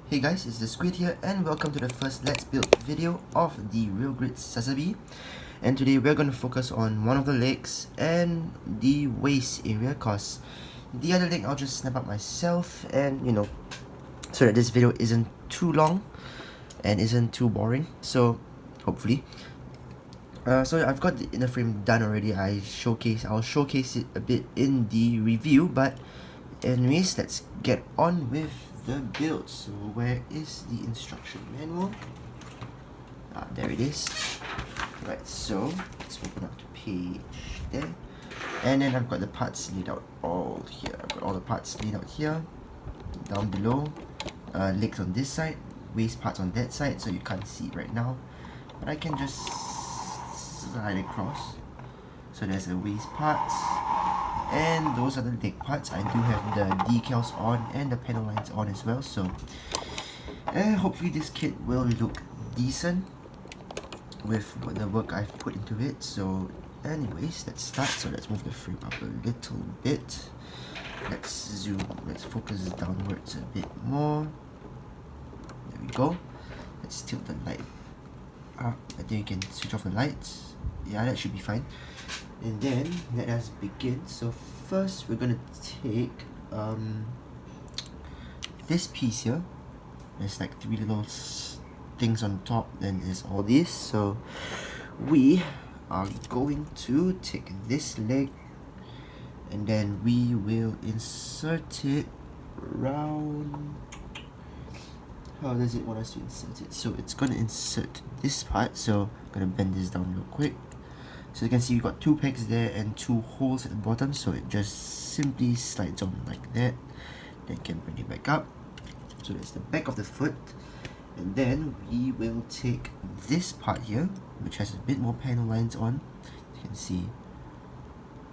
Hey guys, it's the Squid here and welcome to the first Let's Build video of the Real Grid Sazabi. And today we're going to focus on one of the legs and the waist area, cause the other leg I'll just snap up myself, and so that this video isn't too long and isn't too boring, so hopefully. So I've got the inner frame done already. I'll showcase it a bit in the review, but anyways, let's get on with the build. So where is the instruction manual? There it is. Right, so let's open up the page there, and then I've got the parts laid out all here. I've got all the parts laid out here, down below, legs on this side, waist parts on that side, so you can't see it right now, but I can just slide across. So there's the waist parts, and those are the leg parts. I do have the decals on and the panel lines on as well, so hopefully this kit will look decent with the work I've put into it. So anyways, let's start. So let's move the frame up a little bit. Let's zoom, let's focus downwards a bit more. There we go. Let's tilt the light up. I think you can switch off the lights. Yeah, that should be fine. And then let us begin. So first we're gonna take this piece here. There's like three little things on top, then there's all this. So we are going to take this leg, and then we will insert it around. How does it want us to insert it? So it's gonna insert this part, so I'm gonna bend this down real quick. So you can see we've got two pegs there and two holes at the bottom, so it just simply slides on like that. Then you can bring it back up. So that's the back of the foot. And then we will take this part here, which has a bit more panel lines on. You can see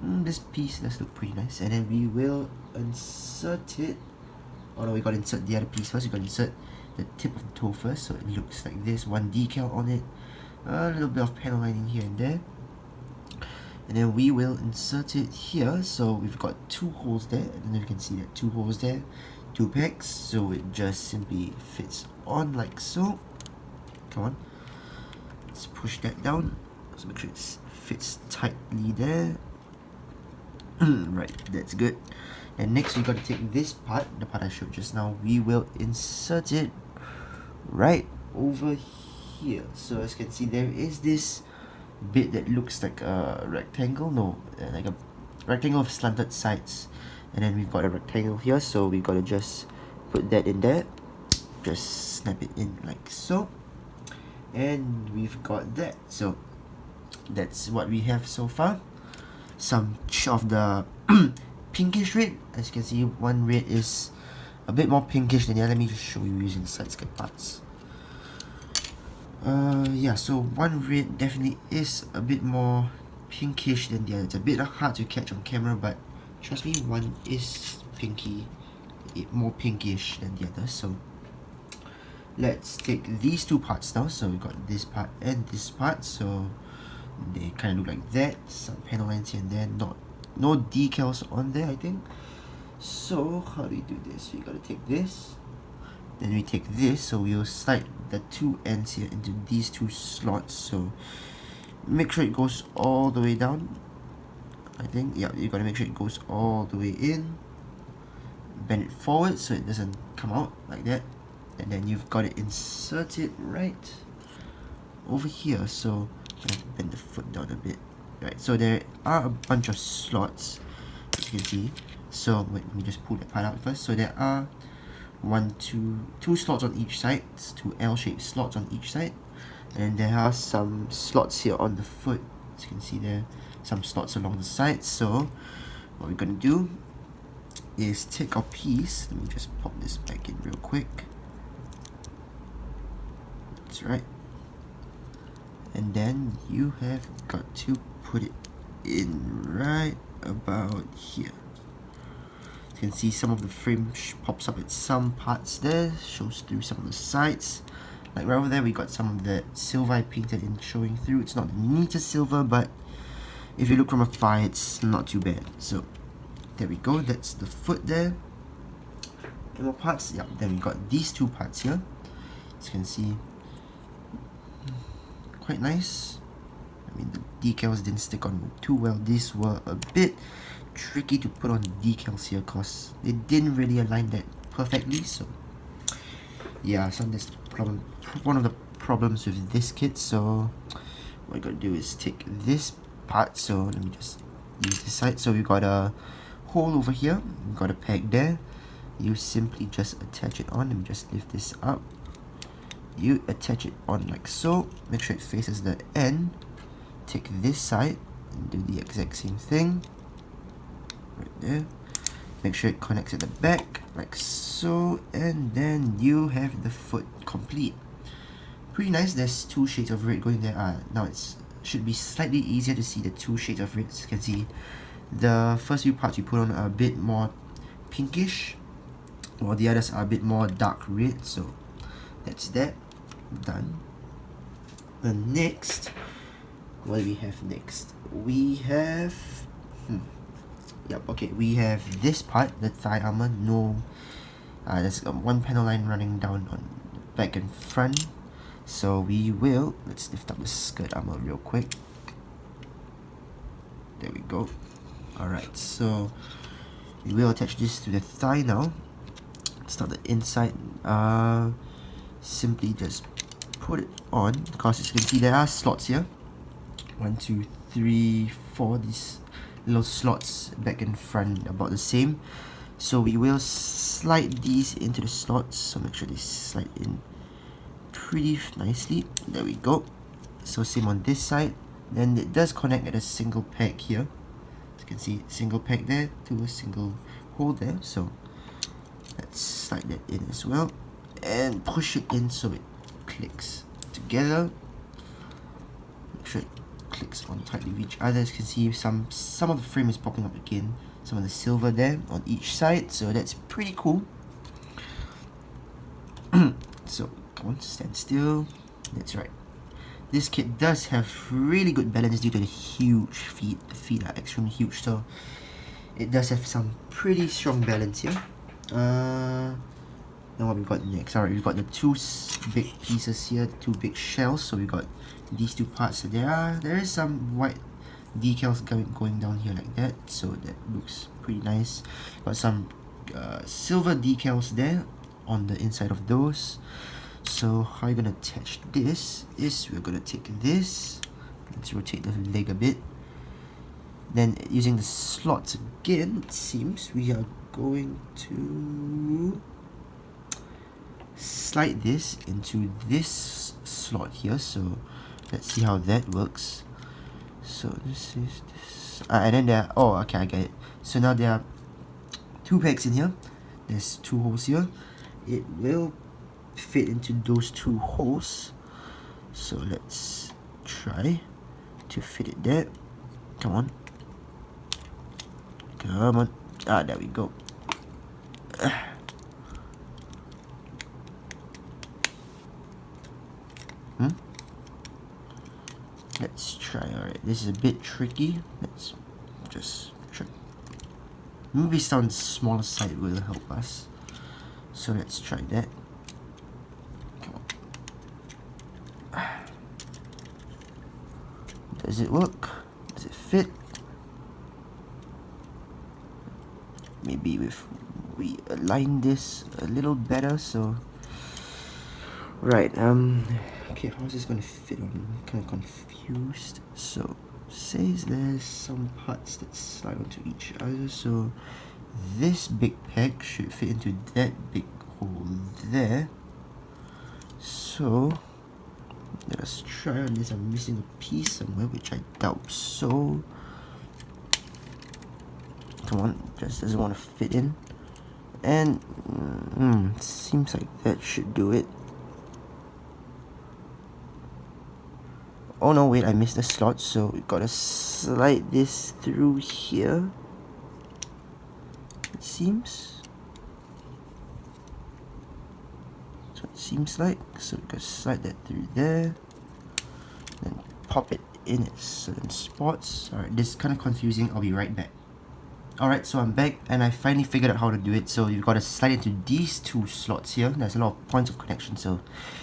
this piece does look pretty nice. And then we will insert it. Oh no, we got to insert the other piece first. We got to insert the tip of the toe first, so it looks like this. One decal on it, a little bit of panel lining here and there. And then we will insert it here. So we've got two holes there, and then you can see that two holes there, two pegs, so it just simply fits on like so. Come on, let's push that down. Let's make sure it fits tightly there. Right, that's good. And next we got to take this part, the part I showed just now. We will insert it right over here. So as you can see, there is this bit that looks like a rectangle, like a rectangle with slanted sides, and then we've got a rectangle here, so we got to just put that in there, just snap it in like so, and we've got that. So that's what we have so far. Some of the pinkish red, as you can see, one red is a bit more pinkish than the other. Let me just show you using the side skirt parts. Yeah, so one red definitely is a bit more pinkish than the other. It's a bit hard to catch on camera, but trust me, one is more pinkish than the other. So let's take these two parts now. So we got this part and this part, so they kind of look like that. Some panel lines here and there, no decals on there, I think. So how do we do this? We gotta take this, then we take this, so we'll slide the two ends here into these two slots. So make sure it goes all the way down, I think. Yeah, you gotta make sure it goes all the way in. Bend it forward so it doesn't come out like that, and then you've got to insert it right over here. So I'm gonna bend the foot down a bit. Right, so there are a bunch of slots, as you can see. So let me just pull that part out first. So there are two slots on each side, two L-shaped slots on each side, and there are some slots here on the foot. As you can see, there some slots along the sides. So what we're gonna do is take our piece. Let me just pop this back in real quick. That's right. And then you have got to put it in right about here. You can see some of the frame pops up at some parts there, shows through some of the sides. Like right over there, we got some of the silver I painted in showing through. It's not the neatest silver, but if you look from afar, it's not too bad. So there we go, that's the foot there. Any more parts? Yep, then we got these two parts here. As you can see, quite nice. I mean, the decals didn't stick on too well. These were a bit tricky to put on decals here because they didn't really align that perfectly. So yeah, so that's one of the problems with this kit. So what I gotta do is take this part. So let me just use this side. So we got a hole over here, we got a peg there. You simply just attach it on. Let me just lift this up. You attach it on like so. Make sure it faces the end. Take this side and do the exact same thing right there. Make sure it connects at the back like so, and then you have the foot complete. Pretty nice. There's two shades of red going there. Now it should be slightly easier to see the two shades of red. As you can see, the first few parts we put on are a bit more pinkish, while the others are a bit more dark red. So that's that done. And next, what do we have next? We have we have this part, the thigh armor. There's one panel line running down on the back and front. So let's lift up the skirt armor real quick. There we go. Alright, so we will attach this to the thigh now. Start the inside. Simply just put it on, because as you can see there are slots here. 1, 2, 3, 4. These little slots back and front about the same. So we will slide these into the slots. So make sure they slide in pretty nicely. There we go. So same on this side. Then it does connect at a single peg here. As you can see, single peg there to a single hole there. So let's slide that in as well and push it in so it clicks together. Make sure it clicks on tightly with each other. As you can see, some of the frame is popping up again, some of the silver there on each side, so that's pretty cool. So come on, stand still. That's right. This kit does have really good balance due to the huge feet. The feet are extremely huge, so it does have some pretty strong balance here. Now what we got next? Alright, we've got the two big pieces here, two big shells. So we got these two parts. There is some white decals going down here like that, so that looks pretty nice. Got some silver decals there on the inside of those. So how you're gonna attach this is we're gonna take this. Let's rotate the leg a bit. Then using the slots again, it seems we are going to slide this into this slot here. So let's see how that works. So this is this, and then there are, I get it. So now there are two pegs in here. There's two holes here. It will fit into those two holes. So let's try to fit it there. Come on. There we go. Let's try. Alright, this is a bit tricky. Let's just try. Maybe some smaller side will help us. So let's try that. Come on. Does it work? Does it fit? Maybe if we align this a little better. So right, okay, how is this gonna fit on? I'm kind of confused. So says there's some parts that slide onto each other, so this big peg should fit into that big hole there. So let us try, unless I'm missing a piece somewhere, which I doubt so. Come on, just doesn't want to fit in. And seems like that should do it. Oh no, wait, I missed the slot, so we gotta slide this through here, it seems. So it seems like, so we gotta slide that through there, then pop it in at certain spots. Alright, this is kind of confusing, I'll be right back. Alright, so I'm back and I finally figured out how to do it. So you've got to slide into these two slots here. There's a lot of points of connection, so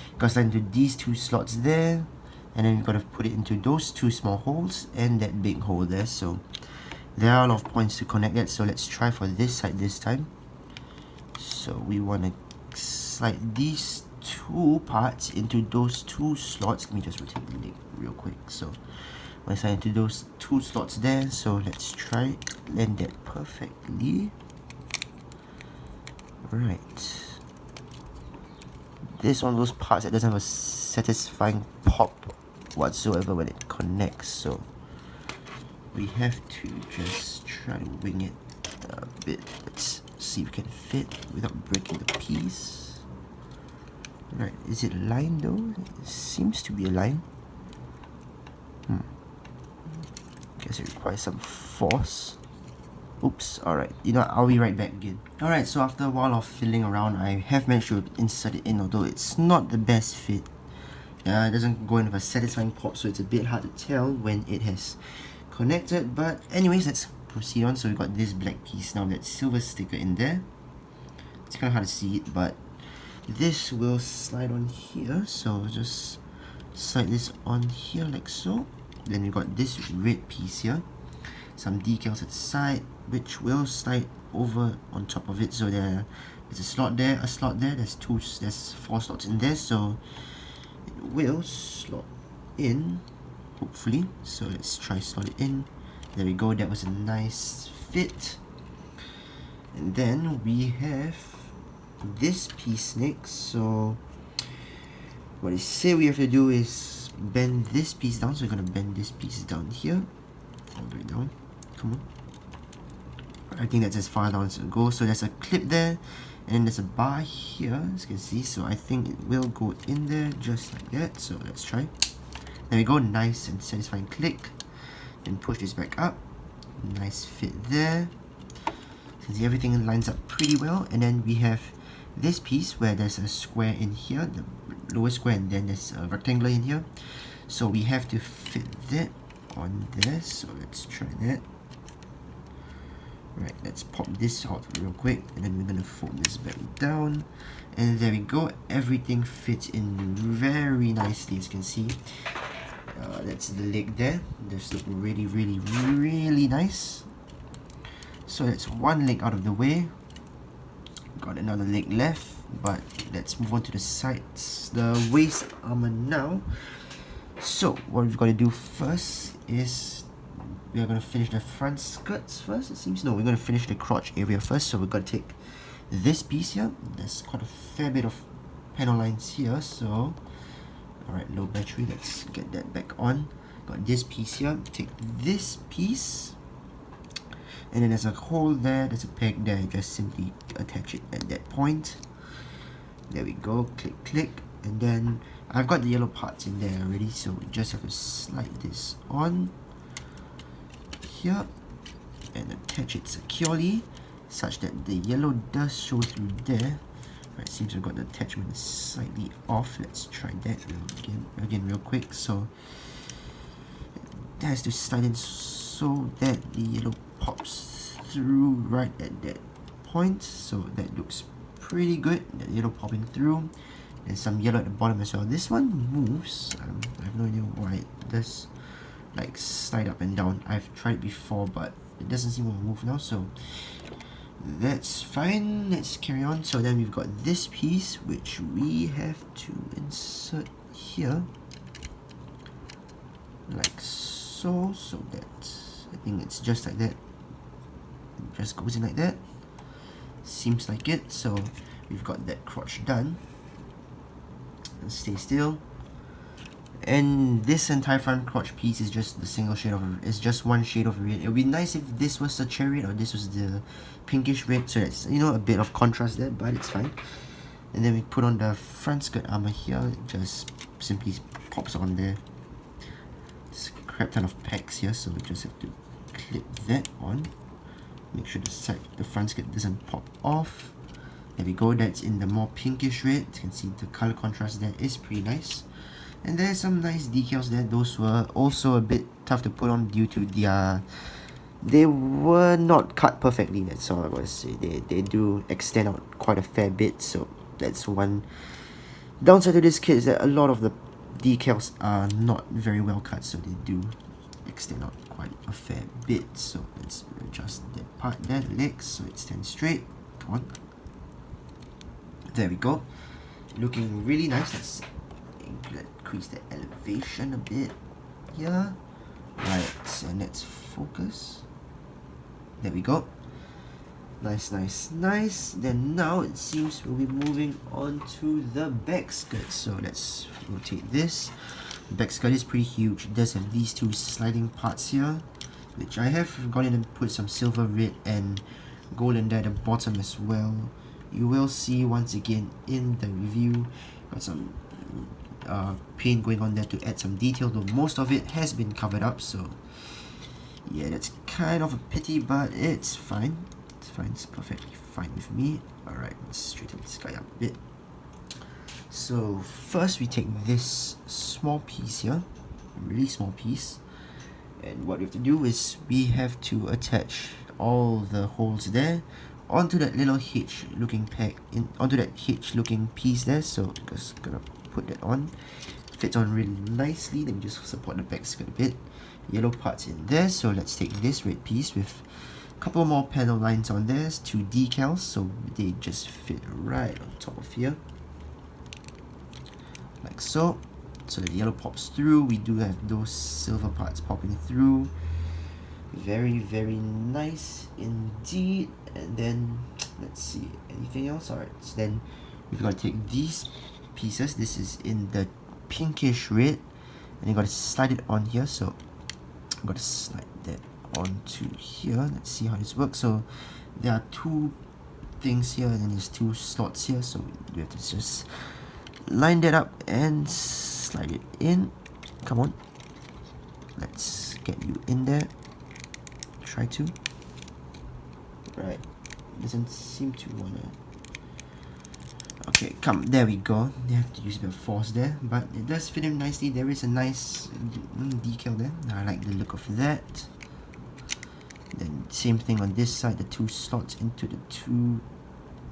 you've got to slide into these two slots there, and then you've got to put it into those two small holes and that big hole there. So there are a lot of points to connect that, so let's try for this side this time. So we want to slide these two parts into those two slots. Let me just rotate the leg real quick. So I slide into those two slots there, so let's try land that perfectly. Right. This one of those parts that doesn't have a satisfying pop whatsoever when it connects, so we have to just try to wing it a bit. Let's see if we can fit without breaking the piece. Right, is it aligned though? It seems to be aligned. Guess it requires some force. Oops, alright. You know what, I'll be right back again. Alright, so after a while of fiddling around, I have managed to insert it in, although it's not the best fit. It doesn't go in with a satisfying pop, so it's a bit hard to tell when it has connected. But anyways, let's proceed on. So we've got this black piece now, that silver sticker in there. It's kind of hard to see it, but this will slide on here. So just slide this on here like so. Then we've got this red piece here, some decals at the side, which will slide over on top of it. So there's a slot there, there's 4 slots in there, so it will slot in, hopefully. So let's try slot it in. There we go, that was a nice fit. And then we have this piece next. So what I say we have to do is bend this piece down. So we're going to bend this piece down here, all the way down. Come on. I think that's as far down as it goes. So there's a clip there, and then there's a bar here, as you can see. So I think it will go in there just like that. So let's try. There we go, nice and satisfying click. Then push this back up. Nice fit there. You can see everything lines up pretty well. And then we have this piece where there's a square in here, the lower square, and then there's a rectangle in here. So we have to fit that on there. So let's try that. Right, let's pop this out real quick, and then we're gonna fold this back down, and there we go. Everything fits in very nicely, as you can see. That's the leg there. This looks really, really, really nice. So that's one leg out of the way. Got another leg left, but let's move on to the sides, the waist armor now. So what we've got to do first is we are going to finish the front skirts first, it seems. No, we're going to finish the crotch area first. So we've got to take this piece here. There's quite a fair bit of panel lines here, so alright, low battery, let's get that back on. Got this piece here, take this piece, and then there's a hole there, there's a peg there, just simply attach it at that point. There we go, click, click, and then I've got the yellow parts in there already, so we just have to slide this on here and attach it securely such that the yellow does show through there. Right, seems we've got the attachment slightly off. Let's try that again real quick. So that has to slide in so that the yellow pops through right at that point. So that looks pretty good, that yellow popping through. There's some yellow at the bottom as well. This one moves. I have no idea why it does like slide up and down. I've tried it before, but it doesn't seem to move now, so that's fine. Let's carry on. So then we've got this piece which we have to insert here like so, so that I think it's just like that. It just goes in like that. Seems like it. So we've got that crotch done. Let's stay still. And this entire front crotch piece is just the single shade of, it's just one shade of red. It would be nice if this was the cherry red or this was the pinkish red, so it's, you know, a bit of contrast there, but it's fine. And then we put on the front skirt armor here. It just simply pops on there. It's a crap ton of pegs here, so we just have to clip that on. Make sure the front skirt doesn't pop off. There we go, that's in the more pinkish red. You can see the color contrast there is pretty nice. And there's some nice decals there. Those were also a bit tough to put on due to they were not cut perfectly, that's all I want to say. They do extend out quite a fair bit, so that's one downside to this kit, is that a lot of the decals are not very well cut, so they do extend out quite a fair bit. So let's adjust that part there, the legs, so it stands straight. Come on. There we go. Looking really nice. Let's increase the elevation a bit here. Right, and let's focus. There we go. Nice, nice, nice. Then now it seems we'll be moving on to the back skirt. So let's rotate this. The back skirt is pretty huge. It does have these two sliding parts here, which I have gone in and put some silver, red, and golden there at the bottom as well. You will see once again in the review, got some paint going on there to add some detail, though most of it has been covered up, so yeah, that's kind of a pity, but it's fine. It's fine, it's perfectly fine with me. Alright, let's straighten this guy up a bit. So first we take this small piece here, a really small piece, and what we have to do is we have to attach all the holes there onto that little hitch looking onto that hitch looking piece there. So just gonna put that on. Fits on really nicely. Let me just support the back skirt a bit. Yellow parts in there, so let's take this red piece with a couple more panel lines on there, 2 decals, so they just fit right on top of here, like so. So the yellow pops through. We do have those silver parts popping through. Very, very nice indeed. And then let's see, anything else? Alright, so then we've got to take these pieces. This is in the pinkish red, and you got to slide it on here. So I'm going to slide that onto here. Let's see how this works. So there are 2 things here, and then there's 2 slots here. So we have to just line that up and slide it in. Come on, let's get you in there. Try to. Right, doesn't seem to wanna. Okay, come, there we go. They have to use a bit of force there, but it does fit in nicely. There is a nice decal there. I like the look of that. Then same thing on this side, the 2 slots into the 2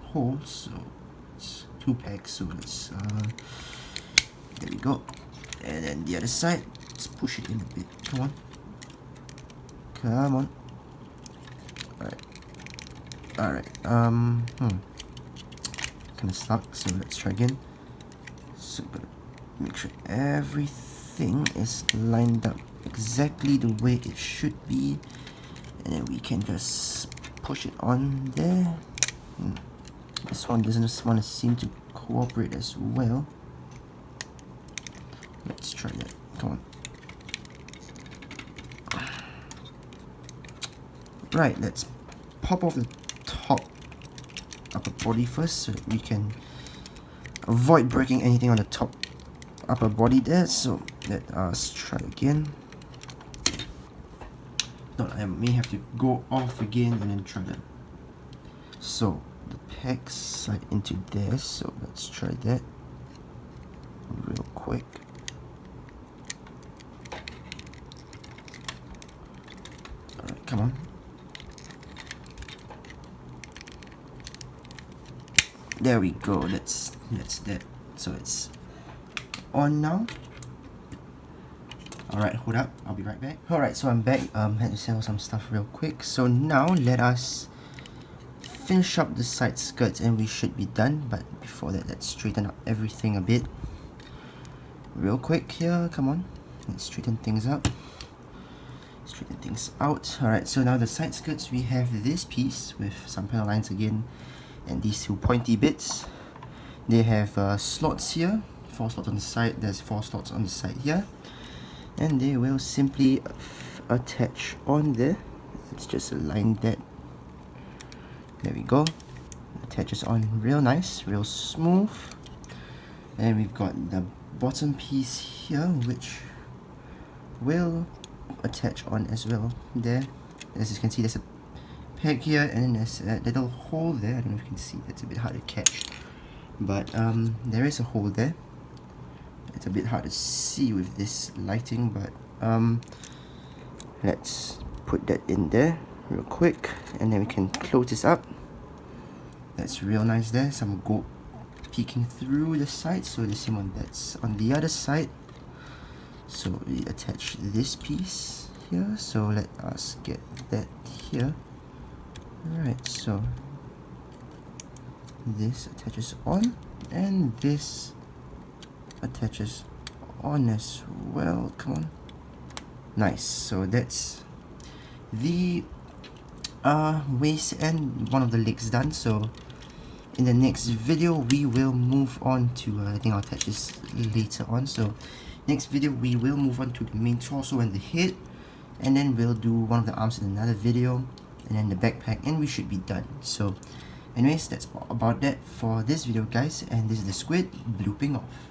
holes. So it's 2 pegs. So let's there we go. And then the other side, let's push it in a bit. Come on, come on. Alright, kind of stuck, so let's try again. So gotta make sure everything is lined up exactly the way it should be, and then we can just push it on there. This one doesn't want to seem to cooperate as well. Let's try that. Come on. Right, let's pop off the top upper body first, so that we can avoid breaking anything on the top upper body there. So let us try again. No, I may have to go off again and then try that. So the pegs slide into there, so let's try that real quick. Alright, come on. There we go. That's that. So it's on now. Alright, hold up. I'll be right back. Alright, so I'm back. Had to settle some stuff real quick. So now let us finish up the side skirts and we should be done. But before that, let's straighten up everything a bit. Real quick here. Come on. Let's straighten things up. Straighten things out. Alright, so now the side skirts, we have this piece with some panel lines again, and these 2 pointy bits. They have slots here, 4 slots on the side. There's 4 slots on the side here, and they will simply attach on there. Let's just align that. There we go. Attaches on real nice, real smooth. And we've got the bottom piece here, which will attach on as well there. As you can see, there's a peg here, and then there's a little hole there. I don't know if you can see, that's a bit hard to catch, but there is a hole there. It's a bit hard to see with this lighting, but let's put that in there real quick, and then we can close this up. That's real nice there, some gold peeking through the side. So the same one that's on the other side. So we attach this piece here, so let us get that here. Alright, so this attaches on, and this attaches on as well. Come on. Nice. So that's the waist and one of the legs done. So in the next video we will move on to I think I'll attach this later on. So next video we will move on to the main torso and the head, and then we'll do one of the arms in another video, and then the backpack, and we should be done. So anyways, that's all about that for this video, guys, and this is the squid blooping off.